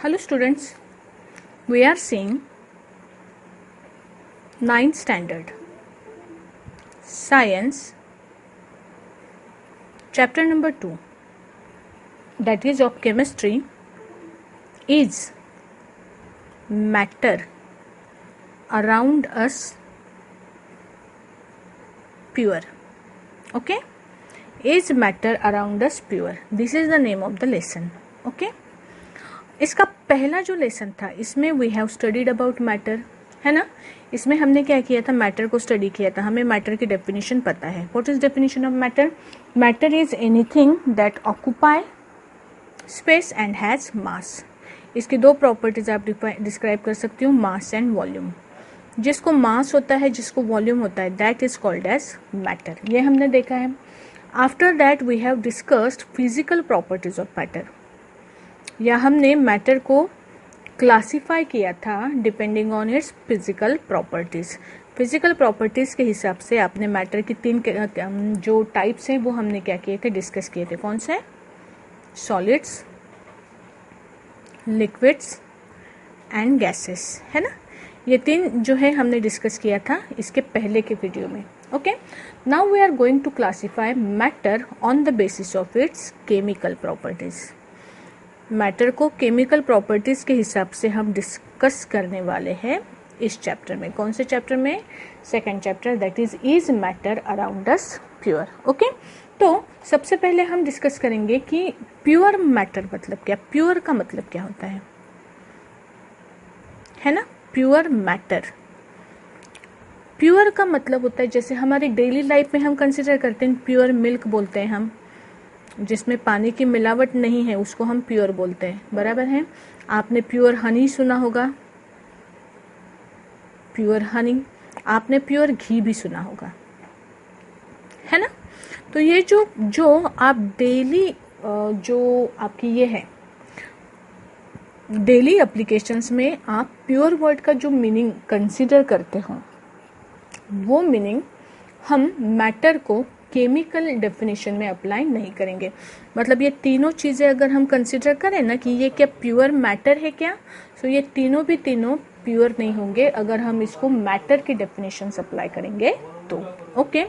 Hello students, we are seeing 9th standard Science chapter number 2, that is of chemistry. Is matter around us pure? Okay, is matter around us pure? This is the name of the lesson. Okay, इसका पहला जो lesson था इसमें we have studied about matter, है ना। इसमें हमने क्या किया था, मैटर को स्टडी किया था। हमें मैटर की डेफिनेशन पता है। What is definition of matter? Matter is anything that occupy space and has मास। इसकी दो प्रॉपर्टीज आप डिस्क्राइब कर सकती हो, मास एंड वॉल्यूम। जिसको मास होता है, जिसको वॉल्यूम होता है, that is called as matter. ये हमने देखा है। After that we have discussed physical properties of matter, या हमने मैटर को क्लासिफाई किया था depending on its physical properties. Physical properties के हिसाब से आपने मैटर की तीन जो टाइप्स हैं वो हमने क्या किए थे, डिस्कस किए थे। कौन से? सॉलिड्स, लिक्विड्स एंड गैसेस, है ना। ये तीन जो है हमने डिस्कस किया था इसके पहले के वीडियो में। Okay, now we are going to classify matter on the basis of its chemical properties. Matter को केमिकल प्रॉपर्टीज के हिसाब से हम डिस्कस करने वाले हैं इस चैप्टर में। कौन से चैप्टर में? Second chapter, that is matter around us pure. Okay, तो सबसे पहले हम डिस्कस करेंगे कि प्योर मैटर मतलब क्या, प्योर का मतलब क्या होता है ना। प्योर मैटर, प्योर का मतलब होता है जैसे हमारी डेली लाइफ में हम कंसिडर करते हैं, प्योर मिल्क बोलते हैं हम, जिसमें पानी की मिलावट नहीं है उसको हम प्योर बोलते हैं, बराबर है। आपने प्योर हनी सुना होगा, प्योर हनी। आपने प्योर घी भी सुना होगा, है ना। तो ये जो आप डेली जो आपकी ये है डेली एप्लीकेशंस में आप प्योर वर्ड का जो मीनिंग कंसीडर करते हो, वो मीनिंग हम मैटर को केमिकल डेफिनेशन में अप्लाई नहीं करेंगे। मतलब ये तीनों चीजें अगर हम कंसीडर करें ना कि ये क्या प्योर मैटर है क्या, तो ये तीनों प्योर नहीं होंगे अगर हम इसको मैटर की डेफिनेशन अप्लाई करेंगे तो। ओके,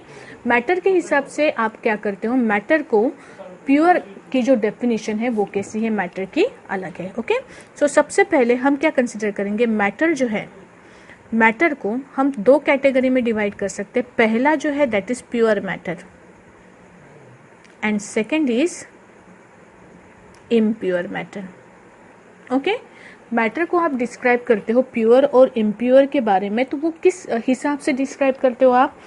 मैटर के हिसाब से आप क्या करते हो, मैटर को प्योर की जो डेफिनेशन है वो कैसी है, मैटर की अलग है। ओके, सो सबसे पहले हम क्या कंसिडर करेंगे, मैटर जो है, मैटर को हम दो कैटेगरी में डिवाइड कर सकते हैं। पहला जो है that is pure matter and second is impure matter. Okay, matter को आप डिस्क्राइब करते हो प्योर और इम्प्योर के बारे में, तो वो किस हिसाब से डिस्क्राइब करते हो आप।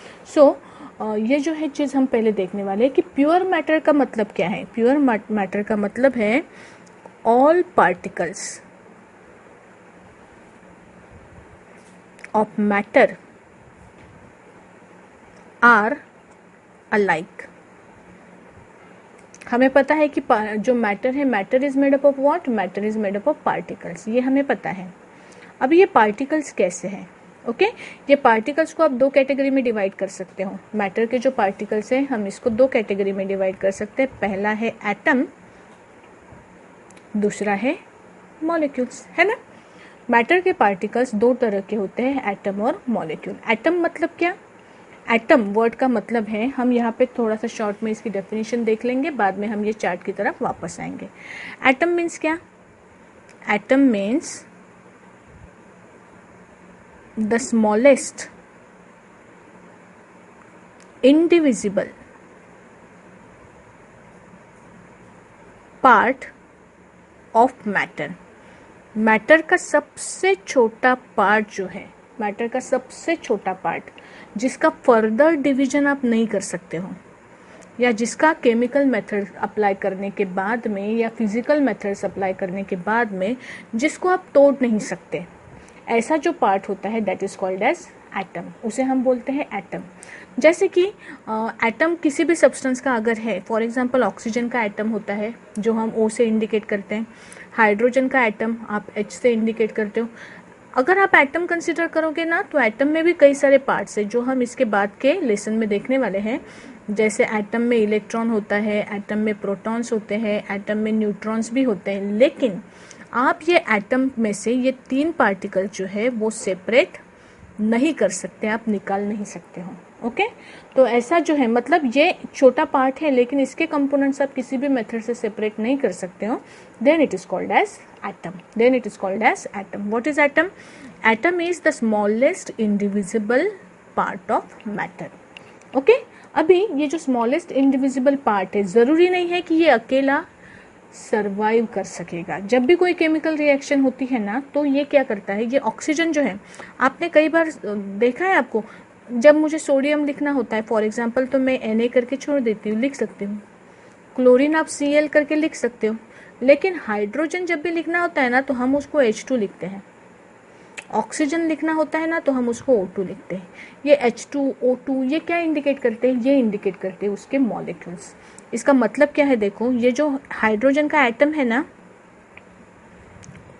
ये जो है चीज हम पहले देखने वाले हैं कि प्योर मैटर का मतलब क्या है। प्योर मैटर का मतलब है all particles of matter are alike। हमें पता है कि जो मैटर है, matter is made up of what, matter is made up of particles, ये हमें पता है। अब ये पार्टिकल्स कैसे हैं? ओके, ये पार्टिकल्स को आप दो कैटेगरी में डिवाइड कर सकते हो। मैटर के जो पार्टिकल्स हैं हम इसको दो कैटेगरी में डिवाइड कर सकते हैं। पहला है एटम, दूसरा है मॉलिक्यूल्स, है ना। मैटर के पार्टिकल्स दो तरह के होते हैं, एटम और मॉलिक्यूल। एटम मतलब क्या? एटम वर्ड का मतलब है, हम यहाँ पे थोड़ा सा शॉर्ट में इसकी डेफिनेशन देख लेंगे, बाद में हम ये चार्ट की तरफ वापस आएंगे। एटम मीन्स क्या? Atom means the smallest indivisible part of matter. Matter का सबसे छोटा पार्ट जो है, मैटर का सबसे छोटा पार्ट जिसका फर्दर डिवीजन आप नहीं कर सकते हो, या जिसका केमिकल मेथड अप्लाई करने के बाद में या फिजिकल मेथड्स अप्लाई करने के बाद में जिसको आप तोड़ नहीं सकते, ऐसा जो पार्ट होता है that is called as atom. उसे हम बोलते हैं एटम। जैसे कि एटम किसी भी सब्सटेंस का अगर है, फॉर एग्जांपल ऑक्सीजन का एटम होता है जो हम O से इंडिकेट करते हैं, हाइड्रोजन का एटम आप H से इंडिकेट करते हो। अगर आप एटम कंसिडर करोगे ना, तो एटम में भी कई सारे पार्ट्स हैं जो हम इसके बाद के लेसन में देखने वाले हैं। जैसे एटम में इलेक्ट्रॉन होता है, एटम में प्रोटॉन्स होते हैं, एटम में न्यूट्रॉन्स भी होते हैं। लेकिन आप ये एटम में से ये 3 पार्टिकल जो है वो सेपरेट नहीं कर सकते, आप निकाल नहीं सकते हो। ओके, तो ऐसा जो है मतलब ये छोटा पार्ट है लेकिन इसके कंपोनेंट्स आप किसी भी मेथड से सेपरेट नहीं कर सकते हो, then it is called as atom. Then it is called as atom. What is atom? Atom is the smallest indivisible part of matter. Okay, अभी ये जो स्मॉलेस्ट इंडिविजिबल पार्ट है, जरूरी नहीं है कि ये अकेला सरवाइव कर सकेगा। जब भी कोई केमिकल रिएक्शन होती है ना, तो ये क्या करता है, ये ऑक्सीजन जो है, आपने कई बार देखा है आपको, जब मुझे सोडियम लिखना होता है फॉर एग्जांपल, तो मैं Na करके छोड़ देती हूँ, लिख सकती हूँ। क्लोरीन आप Cl करके लिख सकते हो, लेकिन हाइड्रोजन जब भी लिखना होता है ना, तो हम उसको H2 लिखते हैं। ऑक्सीजन लिखना होता है ना, तो हम उसको O2 लिखते हैं। ये H2, O2 ये क्या इंडिकेट करते हैं? ये इंडिकेट करते हैं उसके मॉलिक्यूल्स। इसका मतलब क्या है? देखो, ये जो हाइड्रोजन का एटम है ना,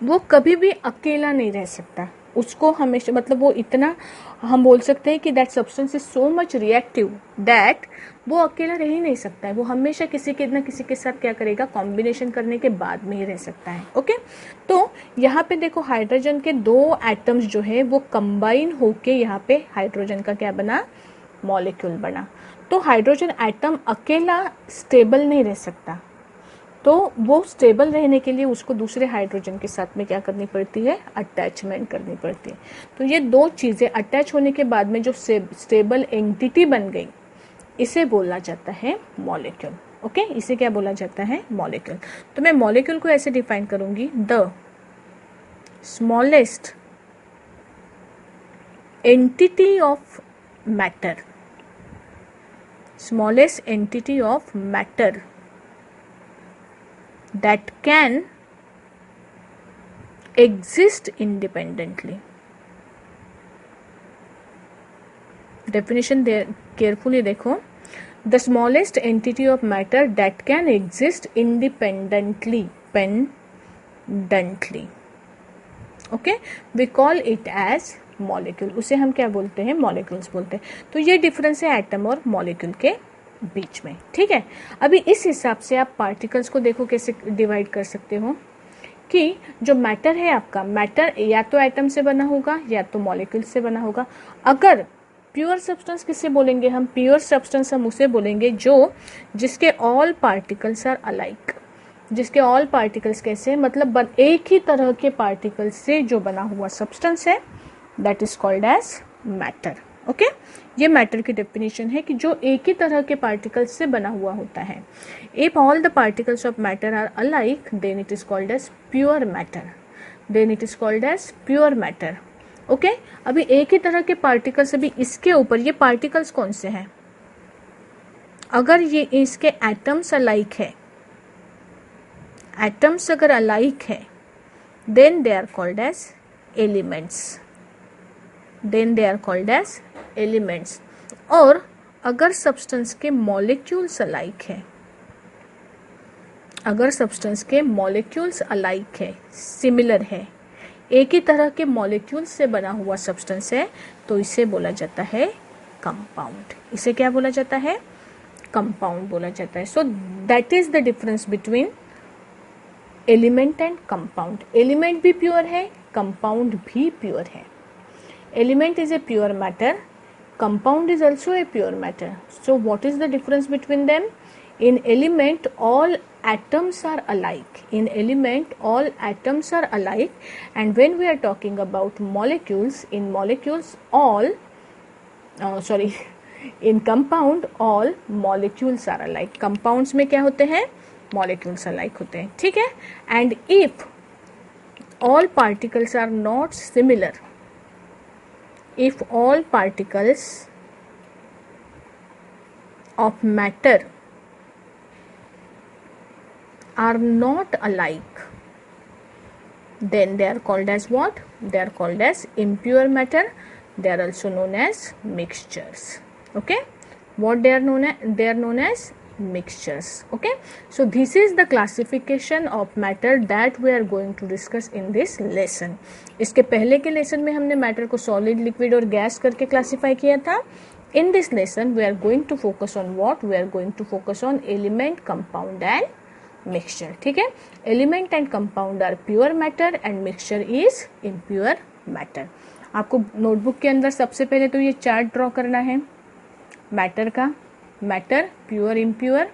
वो कभी भी अकेला नहीं रह सकता। उसको हमेशा, मतलब वो इतना, हम बोल सकते हैं कि that substance is so much reactive that वो अकेला रह ही नहीं सकता है। वो हमेशा किसी के ना किसी के साथ क्या करेगा, कॉम्बिनेशन करने के बाद में ही रह सकता है। ओके, तो यहाँ पे देखो, हाइड्रोजन के 2 एटम्स जो है वो कंबाइन होके यहाँ पे हाइड्रोजन का क्या बना, मॉलिक्यूल बना। तो हाइड्रोजन एटम अकेला स्टेबल नहीं रह सकता, तो वो स्टेबल रहने के लिए उसको दूसरे हाइड्रोजन के साथ में क्या करनी पड़ती है, अटैचमेंट करनी पड़ती है। तो ये 2 चीजें अटैच होने के बाद में जो स्टेबल एंटिटी बन गई, इसे बोला जाता है मॉलिक्यूल। ओके, इसे क्या बोला जाता है, मॉलिक्यूल। तो मैं मॉलिक्यूल को ऐसे डिफाइन करूंगी, the smallest entity of matter, smallest entity of matter that can exist independently. Definition there carefully देखो, the smallest entity of matter that can exist independently, okay, we call it as molecule. उसे हम क्या बोलते हैं, molecules बोलते हैं। तो ये डिफरेंस है एटम और मॉलिक्यूल के बीच में। ठीक है, अभी इस हिसाब से आप पार्टिकल्स को देखो कैसे डिवाइड कर सकते हो कि जो मैटर है आपका, मैटर या तो एटम से बना होगा या तो मॉलिक्यूल से बना होगा। अगर प्योर सब्सटेंस किसे बोलेंगे हम, प्योर सब्सटेंस हम उसे बोलेंगे जो जिसके ऑल पार्टिकल्स आर अलाइक। जिसके ऑल पार्टिकल्स कैसे, मतलब एक ही तरह के पार्टिकल्स से जो बना हुआ सब्सटेंस है, that is called as matter. Okay, ये मैटर की डेफिनेशन है कि जो एक ही तरह के पार्टिकल्स से बना हुआ होता है। If all the particles of matter are alike, then it is called as pure matter. Then it is called as pure matter. Okay, अभी एक ही तरह के पार्टिकल्स, अभी इसके ऊपर ये पार्टिकल्स कौन से हैं, अगर ये इसके एटम्स अलाइक है, एटम्स अगर अलाइक है, then they are called as elements. Then they are called as elements. और अगर सब्सटेंस के मॉलिक्यूल्स अलाइक है, अगर सब्सटेंस के मॉलिक्यूल्स अलाइक है, सिमिलर है, एक ही तरह के मॉलिक्यूल्स से बना हुआ सब्सटेंस है, तो इसे बोला जाता है कंपाउंड। इसे क्या बोला जाता है, कंपाउंड बोला जाता है। So that is the difference between element and compound. Element भी प्योर है, कंपाउंड भी प्योर है। Element is a pure matter, compound is also a pure matter. So what is the difference between them? In element all atoms are alike. In element all atoms are alike, and when we are talking about molecules, in molecules all in compound all molecules are alike. Compounds में क्या होते हैं, molecules alike होते हैं। ठीक है, and if all particles are not similar, if all particles of matter are not alike, then they are called as what? They are called as impure matter. They are also known as mixtures. Okay, what they are known as? They are known as mixtures. Okay, so this is the classification of matter that we are going to discuss in this lesson. इसके पहले के lesson में हमने matter को solid, liquid और gas करके classify किया था। In this lesson we are going to focus on what? We are going to focus on element, compound and mixture, ठीक है। Element and compound are pure matter and mixture is impure matter. आपको notebook के अंदर सबसे पहले तो ये chart draw करना है मैटर का, matter pure impure,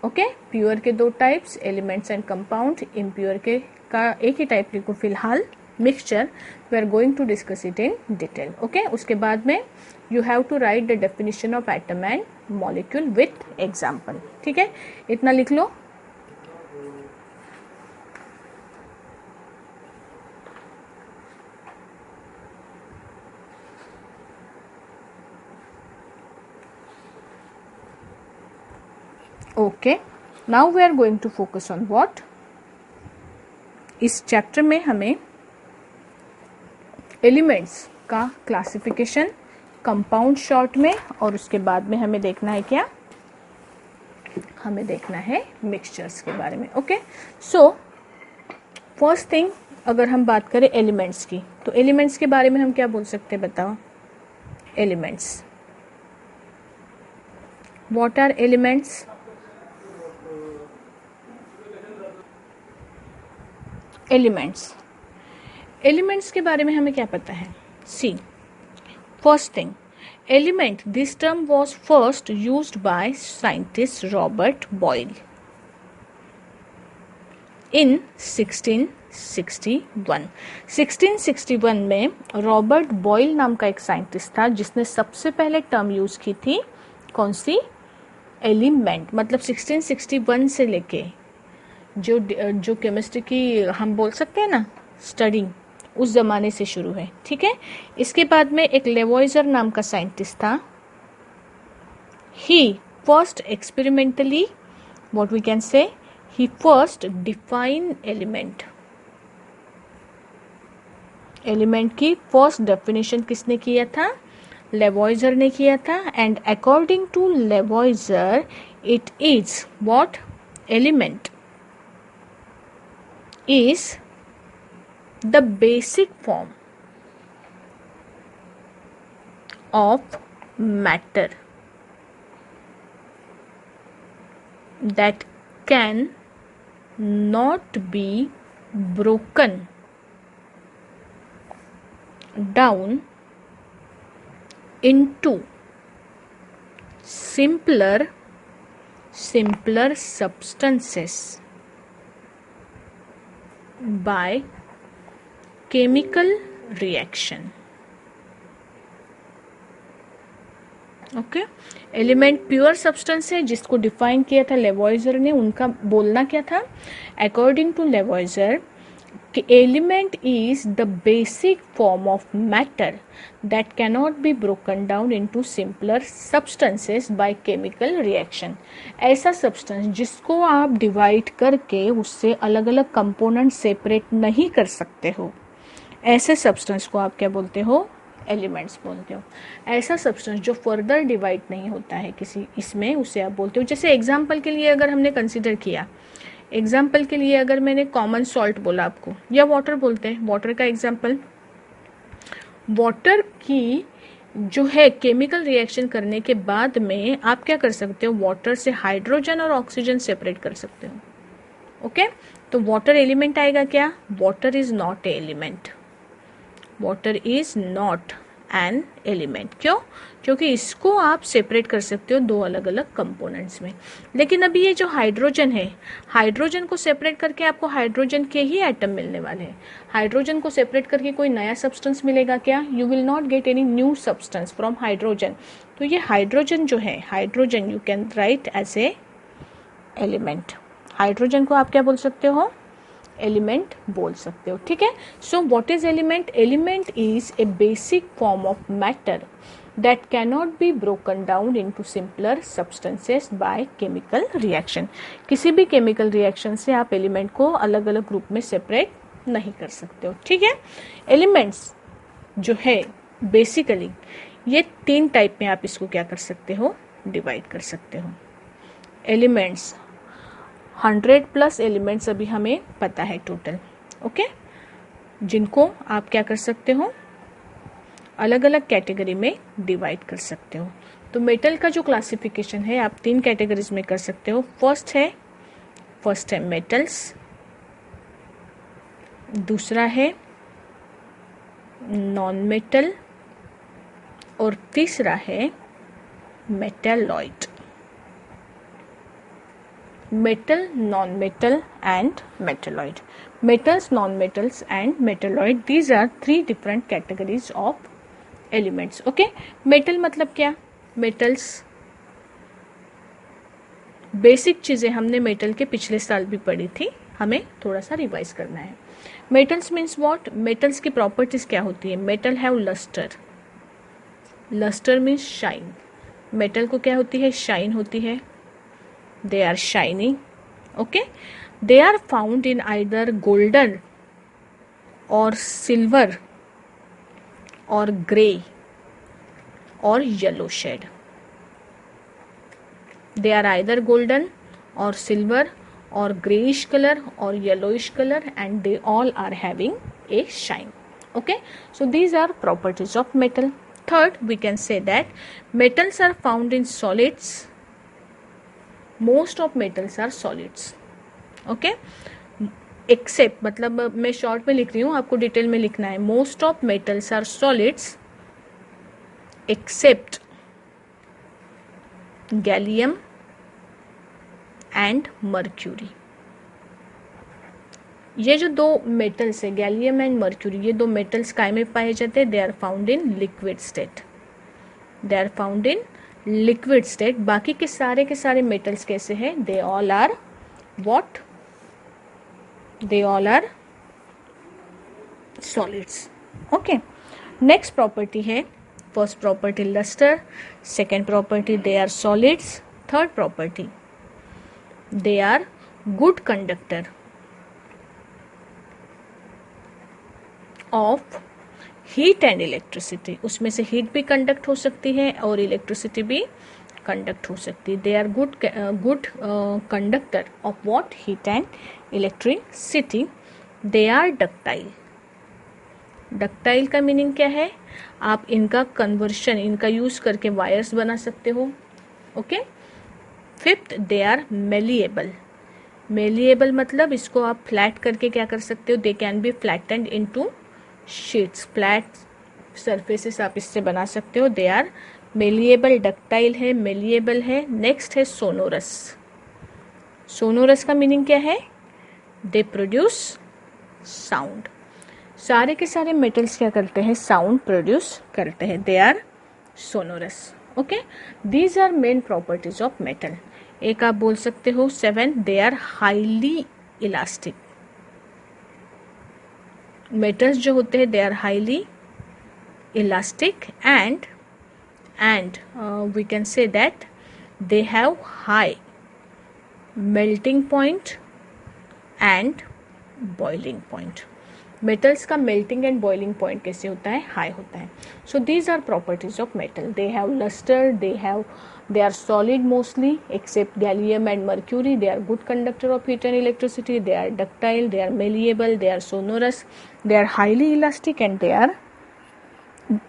okay. Pure के दो types, elements and compound. Impure के का एक ही टाइप लिखो फिलहाल, mixture. We are going to discuss it in detail, okay. उसके बाद में you have to write the definition of atom and molecule with example, ठीक है। इतना लिख लो। Okay, now we are going to focus on what. इस chapter में हमें एलिमेंट्स का क्लासिफिकेशन, कंपाउंड शॉर्ट में, और उसके बाद में हमें देखना है क्या, हमें देखना है मिक्सचर्स के बारे में, ओके। सो फर्स्ट थिंग, अगर हम बात करें एलिमेंट्स की, तो एलिमेंट्स के बारे में हम क्या बोल सकते हैं, बताओ। Elements, what are elements? Elements के बारे में हमें क्या पता है? See, first thing, element, this term was first used by scientist Robert Boyle in 1661। 1661 में रॉबर्ट बॉयल नाम का एक साइंटिस्ट था जिसने सबसे पहले टर्म यूज की थी, कौन सी? एलिमेंट। मतलब 1661 से लेके जो केमिस्ट्री की हम बोल सकते हैं ना स्टडी, उस जमाने से शुरू है, ठीक है। इसके बाद में एक लेवॉइजर नाम का साइंटिस्ट था। He first experimentally, what we can say, he first define element. Element की फर्स्ट डेफिनेशन किसने किया था? लेवॉइजर ने किया था। And according to Lavoisier it is what? Element is the basic form of matter that can not be broken down into simpler substances by chemical reaction, okay. Element pure substance है जिसको define किया था Lavoisier ने। उनका बोलना क्या था? According to Lavoisier, element is the basic form of matter that cannot be broken down into simpler substances by chemical reaction. ऐसा सब्सटेंस जिसको आप डिवाइड करके उससे अलग अलग कंपोनेंट सेपरेट नहीं कर सकते हो, ऐसे सब्सटेंस को आप क्या बोलते हो? एलिमेंट्स बोलते हो। ऐसा सब्सटेंस जो फर्दर डिवाइड नहीं होता है किसी इसमें, उसे आप बोलते हो। जैसे एग्जाम्पल के लिए अगर हमने कंसिडर किया, एग्जाम्पल के लिए अगर मैंने कॉमन सॉल्ट बोला आपको, या वाटर बोलते हैं, वाटर का एग्जाम्पल, वाटर की जो है केमिकल रिएक्शन करने के बाद में आप क्या कर सकते हो? वाटर से हाइड्रोजन और ऑक्सीजन सेपरेट कर सकते हो, ओके। तो वाटर एलिमेंट आएगा क्या? Water is not a element, water is not an element. क्यों? क्योंकि इसको आप सेपरेट कर सकते हो दो अलग अलग कंपोनेंट्स में। लेकिन अभी ये जो हाइड्रोजन है, हाइड्रोजन को सेपरेट करके आपको हाइड्रोजन के ही एटम मिलने वाले हैं। हाइड्रोजन को सेपरेट करके कोई नया सब्सटेंस मिलेगा क्या? You will not get any new substance from hydrogen. तो ये हाइड्रोजन जो है, hydrogen you can write as a element. Hydrogen को आप क्या बोल सकते हो? एलिमेंट बोल सकते हो, ठीक है। So what is element? Element is a basic form of matter that cannot be broken down into simpler substances by chemical reaction. किसी भी केमिकल रिएक्शन से आप एलिमेंट को अलग अलग ग्रुप में सेपरेट नहीं कर सकते हो, ठीक है। एलिमेंट्स जो है बेसिकली ये तीन टाइप में आप इसको क्या कर सकते हो? डिवाइड कर सकते हो। एलिमेंट्स 100+ एलिमेंट्स अभी हमें पता है टोटल, ओके, जिनको आप क्या कर सकते हो? अलग अलग कैटेगरी में डिवाइड कर सकते हो। तो मेटल का जो क्लासिफिकेशन है आप तीन कैटेगरीज में कर सकते हो। फर्स्ट है फर्स्ट है मेटल्स, दूसरा है नॉन मेटल, और तीसरा है metalloid. Metal, non metal and metalloid. metals, non-metals and metalloid, these are three different categories of elements. okay, metal मतलब क्या? metals बेसिक चीज़ें हमने मेटल के पिछले साल भी पढ़ी थी, हमें थोड़ा सा रिवाइज करना है. Metals means what? मेटल्स की प्रॉपर्टीज क्या होती है? Metal have luster. Luster means shine. Metal को क्या होती है? शाइन होती है. They are shining. Okay, they are found in either golden or silver or gray or yellow shade. They are either golden or silver or grayish color or yellowish color, and they all are having a shine. Okay, so these are properties of metal. Third, we can say that metals are found in solids. Most of metals are solids. Okay, except मतलब मैं short में लिख रही हूँ, आपको detail में लिखना है. Most of metals are solids except gallium and mercury. ये जो दो मेटल्स है, गैलियम एंड मर्क्यूरी, ये दो मेटल्स काय में पाए जाते हैं? They are found in liquid state. They are found in liquid state. बाकी के सारे मेटल्स कैसे हैं? They all are what? They all are solids. Okay, next property है, first property luster, second property they are solids, third property they are good conductor of heat and electricity. उसमें से heat भी conduct हो सकती है और electricity भी conduct हो सकती है. They are good conductor of what? Heat and electricity. They are ductile. Ductile का मीनिंग क्या है? आप इनका कन्वर्शन, इनका यूज करके वायर्स बना सकते हो. Okay. Fifth, they are malleable. Malleable मतलब इसको आप फ्लैट करके क्या कर सकते हो? They can be flattened into sheets. Flat surfaces आप इससे बना सकते हो. They are malleable. डक्टाइल है, मेलिएबल है. नेक्स्ट है सोनोरस. सोनोरस का मीनिंग क्या है? They produce sound. सारे के सारे मेटल्स क्या करते हैं? साउंड प्रोड्यूस करते हैं. They are sonorous. Okay, these are main properties of metal. एक आप बोल सकते हो 7, they are highly elastic. Metals जो होते हैं they are highly elastic and we can say that they have high melting point and boiling point. metals का melting and boiling point कैसे होता है? high होता है. so these are properties of metal. they have luster, they are solid mostly except gallium and mercury. they are good conductor of heat and electricity. they are ductile, they are malleable, they are sonorous, they are highly elastic, and they are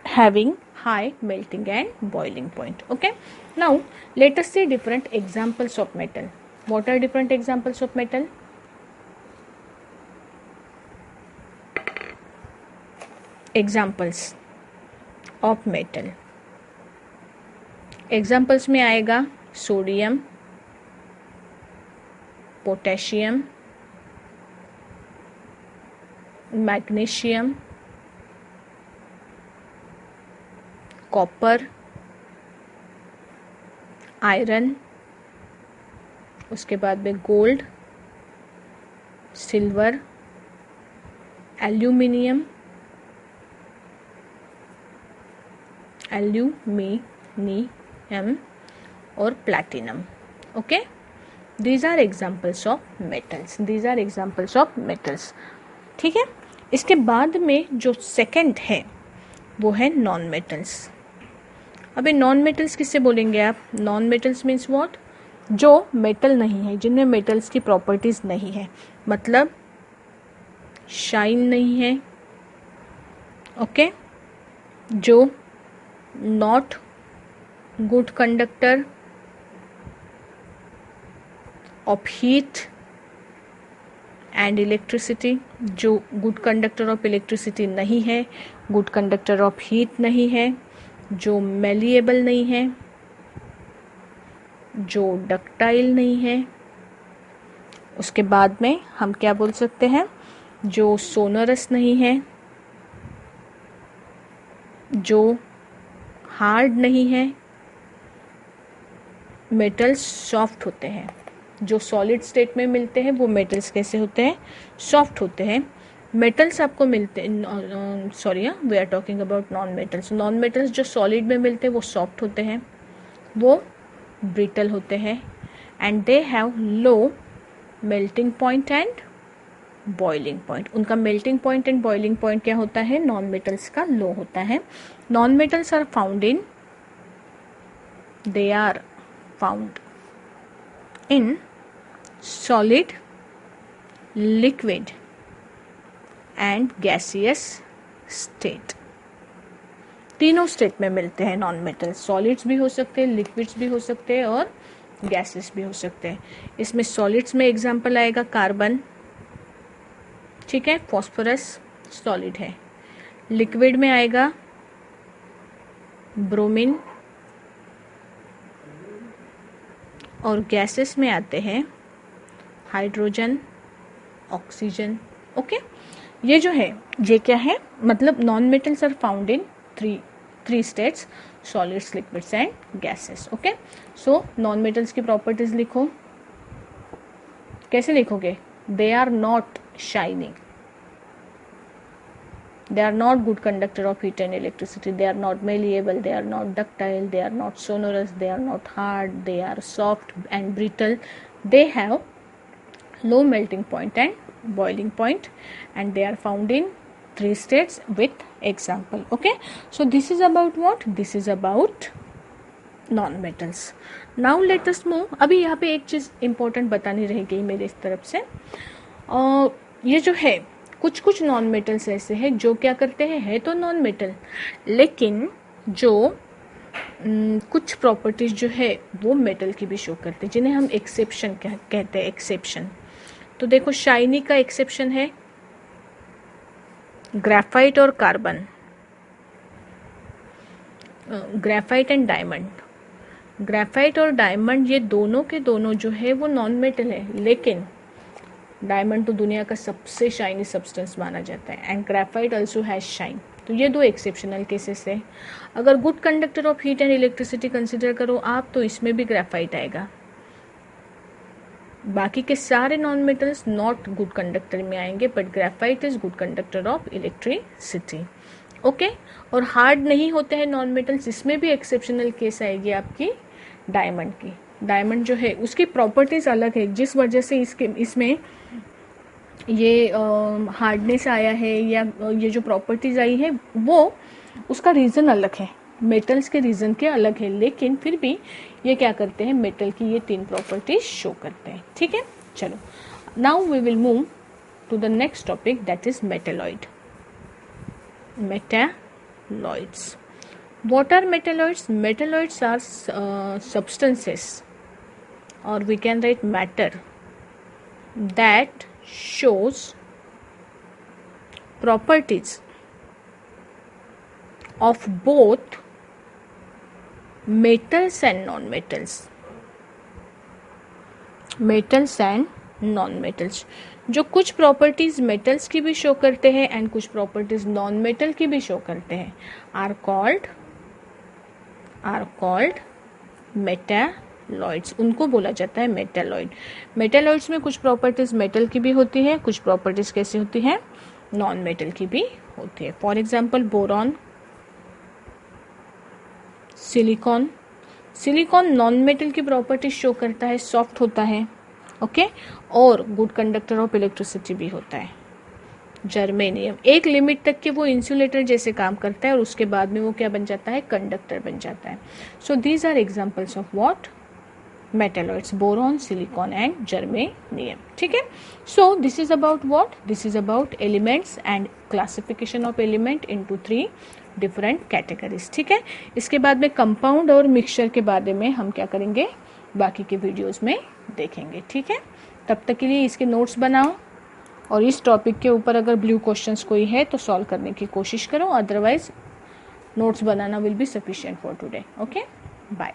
having high melting and boiling point. okay, now let us see different examples of metal. what are different examples of metal? examples of metal. examples में आएगा sodium, potassium, magnesium, copper, iron, उसके बाद में gold, silver, aluminium, और platinum. Okay, these are examples of metals. These are examples of metals. ठीक है, इसके बाद में जो सेकंड है वो है नॉन मेटल्स. अभी नॉन मेटल्स किससे बोलेंगे आप? Non metals means what? जो मेटल नहीं है, जिनमें मेटल्स की प्रॉपर्टीज नहीं है, मतलब शाइन नहीं है. ओके, जो not good conductor of heat and electricity, जो गुड कंडक्टर ऑफ इलेक्ट्रिसिटी नहीं है, गुड कंडक्टर ऑफ हीट नहीं है, जो मेलिएबल नहीं है, जो डक्टाइल नहीं है। उसके बाद में हम क्या बोल सकते हैं, जो सोनरस नहीं है, जो हार्ड नहीं है। मेटल्स सॉफ्ट होते हैं, जो सॉलिड स्टेट में मिलते हैं वो मेटल्स कैसे होते हैं, सॉफ्ट होते हैं। मेटल्स आपको मिलते हैं, sorry we are talking about non metals. Non metals जो सॉलिड में मिलते हैं वो सॉफ्ट होते हैं, वो ब्रिटल होते हैं, and they have low melting point and boiling point. उनका melting point and boiling point क्या होता है, नॉन मेटल्स का लो होता है। Non metals are found in, they are found in solid, liquid and gaseous state. तीनों state में मिलते हैं नॉन मेटल्स। सॉलिड्स भी हो सकते हैं, लिक्विड्स भी हो सकते हैं और गैसेस भी हो सकते हैं। इसमें सॉलिड्स में एग्जांपल आएगा कार्बन, ठीक है, फॉस्फोरस सॉलिड है। लिक्विड में आएगा ब्रोमीन, और गैसेस में आते हैं हाइड्रोजन, ऑक्सीजन। ओके, ये जो है ये क्या है, मतलब non metals are found in three states, solids, liquids and gases. Okay, so non metals की प्रॉपर्टीज लिखो। कैसे लिखोगे, they are not shining, they are not good conductor of heat and electricity, they are not malleable, they are not ductile, they are not sonorous, they are not hard, they are soft and brittle, they have low melting point and boiling point, and they are found in 3 states with example. Okay, so this is about what, this is about non metals. Now let us move. अभी यहाँ पे एक चीज important बतानी रह गई मेरे इस तरफ से। ये जो है कुछ कुछ नॉन मेटल्स ऐसे हैं जो क्या करते हैं, है तो नॉन मेटल, लेकिन जो कुछ प्रॉपर्टीज जो है वो मेटल की भी शो करते हैं, जिन्हें हम एक्सेप्शन कहते हैं, एक्सेप्शन। तो देखो, शाइनी का एक्सेप्शन है ग्रेफाइट और carbon, graphite and diamond. Graphite और डायमंड ये दोनों के दोनों जो है वो नॉन मेटल है, लेकिन डायमंड तो दुनिया का सबसे शाइनी सब्सटेंस माना जाता है, and graphite also has shine. तो ये 2 एक्सेप्शनल केसेस है। अगर good conductor of heat and electricity consider करो आप, तो इसमें भी ग्रेफाइट आएगा। बाकी के सारे non metals not good conductor में आएंगे, but graphite is good conductor of electricity. Okay, और हार्ड नहीं होते हैं नॉन मेटल्स, इसमें भी एक्सेप्शनल केस आएगी आपकी डायमंड की। डायमंड जो है उसकी प्रॉपर्टीज अलग है, जिस वजह से इसमें ये हार्डनेस आया है या ये जो प्रॉपर्टीज आई है वो उसका रीज़न अलग है, मेटल्स के रीज़न के अलग है, लेकिन फिर भी ये क्या करते हैं, मेटल की ये 3 प्रॉपर्टीज शो करते हैं। ठीक है, चलो now we will move to the next topic, that is metalloid. Metalloids, what are metalloids? Metalloids are substances, or we can write matter, that shows properties of both metals and non-metals. Metals and non-metals, जो कुछ properties metals की भी show करते हैं and कुछ properties non metal की भी show करते हैं, आर कॉल्ड मेटालॉइड्स। उनको बोला जाता है मेटालॉइड। मेटालॉइड्स में कुछ प्रॉपर्टीज मेटल की भी होती है, कुछ प्रॉपर्टीज कैसी होती है, नॉन मेटल की भी होती है। For example boron, silicon. Silicon non metal की प्रॉपर्टीज शो करता है, सॉफ्ट होता है, ओके, और गुड कंडक्टर ऑफ इलेक्ट्रिसिटी भी होता है। जर्मेनियम एक लिमिट तक के वो इंसुलेटर जैसे काम करता है और उसके बाद में वो क्या बन जाता है, कंडक्टर बन जाता है। So these are examples of what, metalloids, boron, silicon and germanium. ठीक है, so this is about what, this is about elements and classification of element into 3 different categories. ठीक है, इसके बाद में कंपाउंड और मिक्सचर के बारे में हम क्या करेंगे, बाकी के वीडियोस में देखेंगे। ठीक है, तब तक के लिए इसके नोट्स बनाओ और इस टॉपिक के ऊपर अगर ब्लू क्वेश्चंस कोई है तो सॉल्व करने की कोशिश करो, अदरवाइज नोट्स बनाना will be sufficient for today. Okay, bye.